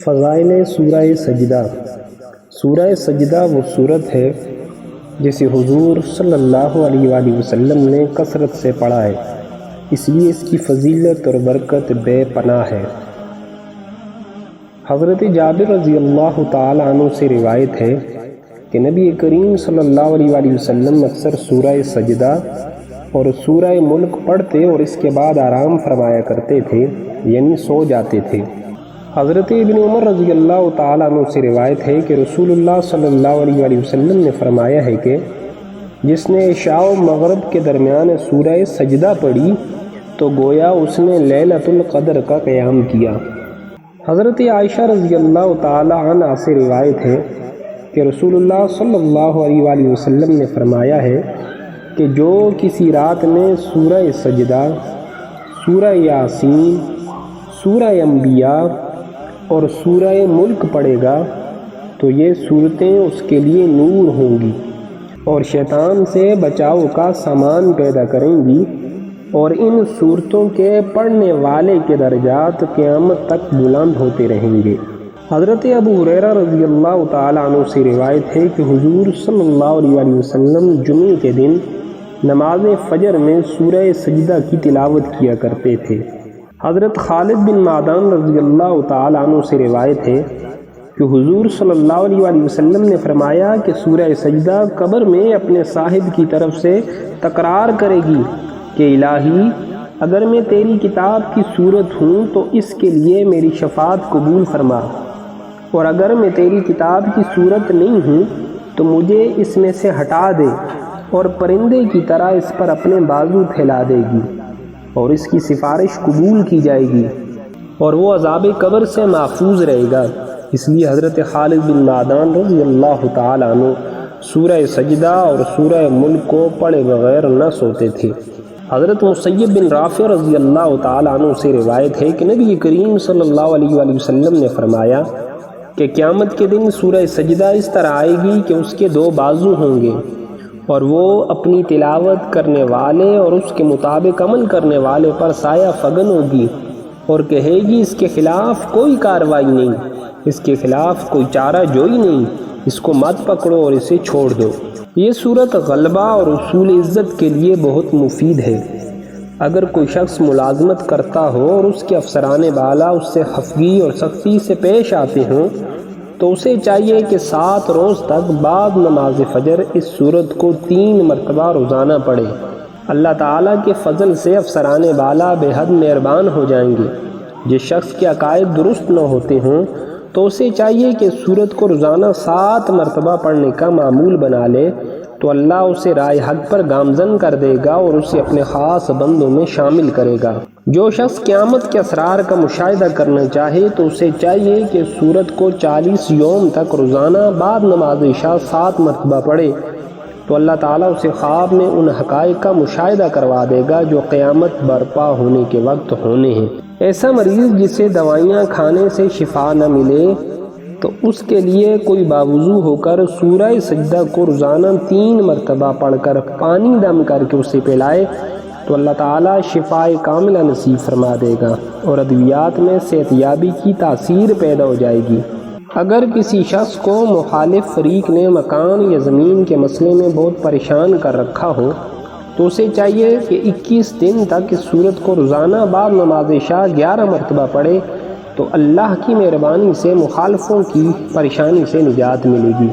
فضائل سورہ سجدہ۔ سورہ سجدہ وہ صورت ہے جسے حضور صلی اللہ علیہ وآلہ وسلم نے کثرت سے پڑھا ہے، اس لیے اس کی فضیلت اور برکت بے پناہ ہے۔ حضرت جابر رضی اللہ تعالیٰ عنہ سے روایت ہے کہ نبی کریم صلی اللہ علیہ وآلہ وسلم اکثر سورہ سجدہ اور سورہ ملک پڑھتے اور اس کے بعد آرام فرمایا کرتے تھے، یعنی سو جاتے تھے۔ حضرت ابن عمر رضی اللہ تعالیٰ عنہ سے روایت ہے کہ رسول اللہ صلی اللہ علیہ وآلہ وسلم نے فرمایا ہے کہ جس نے عشاء و مغرب کے درمیان سورہ سجدہ پڑھی تو گویا اس نے لیلۃ القدر کا قیام کیا۔ حضرت عائشہ رضی اللہ تعالیٰ عنہا سے روایت ہے کہ رسول اللہ صلی اللہ علیہ وآلہ وسلم نے فرمایا ہے کہ جو کسی رات میں سورہ سجدہ، سورہ یاسین، سورہ انبیاء اور سورہ ملک پڑھے گا تو یہ صورتیں اس کے لیے نور ہوں گی اور شیطان سے بچاؤ کا سامان پیدا کریں گی، اور ان صورتوں کے پڑھنے والے کے درجات قیامت تک بلند ہوتے رہیں گے۔ حضرت ابو ہریرہ رضی اللہ تعالیٰ عنہ سے روایت ہے کہ حضور صلی اللہ علیہ وآلہ وسلم جمعے کے دن نماز فجر میں سورہ سجدہ کی تلاوت کیا کرتے تھے۔ حضرت خالد بن معدان رضی اللہ تعالیٰ عنہ سے روایت ہے کہ حضور صلی اللہ علیہ وآلہ وسلم نے فرمایا کہ سورہ سجدہ قبر میں اپنے صاحب کی طرف سے تکرار کرے گی کہ الہی، اگر میں تیری کتاب کی صورت ہوں تو اس کے لیے میری شفاعت قبول فرما، اور اگر میں تیری کتاب کی صورت نہیں ہوں تو مجھے اس میں سے ہٹا دے، اور پرندے کی طرح اس پر اپنے بازو پھیلا دے گی اور اس کی سفارش قبول کی جائے گی، اور وہ عذاب قبر سے محفوظ رہے گا۔ اس لیے حضرت خالد بن معدان رضی اللہ تعالیٰ عنہ سورہ سجدہ اور سورہ ملک کو پڑھے بغیر نہ سوتے تھے۔ حضرت مسیب بن رافع رضی اللہ تعالیٰ عنہ سے روایت ہے کہ نبی کریم صلی اللہ علیہ وآلہ وسلم نے فرمایا کہ قیامت کے دن سورہ سجدہ اس طرح آئے گی کہ اس کے دو بازو ہوں گے، اور وہ اپنی تلاوت کرنے والے اور اس کے مطابق عمل کرنے والے پر سایہ فگن ہوگی، اور کہے گی اس کے خلاف کوئی کارروائی نہیں، اس کے خلاف کوئی چارہ جوئی نہیں، اس کو مت پکڑو اور اسے چھوڑ دو۔ یہ صورت غلبہ اور حصول عزت کے لیے بہت مفید ہے۔ اگر کوئی شخص ملازمت کرتا ہو اور اس کے افسران بالا اس سے خفگی اور سختی سے پیش آتے ہوں تو اسے چاہیے کہ 7 روز تک بعد نماز فجر اس صورت کو 3 مرتبہ روزانہ پڑھے۔ اللہ تعالیٰ کے فضل سے افسران بالا بے حد مہربان ہو جائیں گے۔ جس شخص کے عقائد درست نہ ہوتے ہوں تو اسے چاہیے کہ صورت کو روزانہ 7 مرتبہ پڑھنے کا معمول بنا لے، تو اللہ اسے راہ حق پر گامزن کر دے گا اور اسے اپنے خاص بندوں میں شامل کرے گا۔ جو شخص قیامت کے اسرار کا مشاہدہ کرنا چاہے تو اسے چاہیے کہ صورت کو 40 یوم تک روزانہ بعد نماز عشاء 7 مرتبہ پڑھے، تو اللہ تعالیٰ اسے خواب میں ان حقائق کا مشاہدہ کروا دے گا جو قیامت برپا ہونے کے وقت ہونے ہیں۔ ایسا مریض جسے دوائیاں کھانے سے شفا نہ ملے تو اس کے لیے کوئی باوضو ہو کر سورہ سجدہ کو روزانہ 3 مرتبہ پڑھ کر پانی دم کر کے اسے پلائے تو اللہ تعالیٰ شفاء کاملہ نصیب فرما دے گا اور ادویات میں صحت یابی کی تاثیر پیدا ہو جائے گی۔ اگر کسی شخص کو مخالف فریق نے مکان یا زمین کے مسئلے میں بہت پریشان کر رکھا ہو تو اسے چاہیے کہ 21 دن تک اس صورت کو روزانہ بعد نماز عشاء 11 مرتبہ پڑھے، تو اللہ کی مہربانی سے مخالفوں کی پریشانی سے نجات ملے گی۔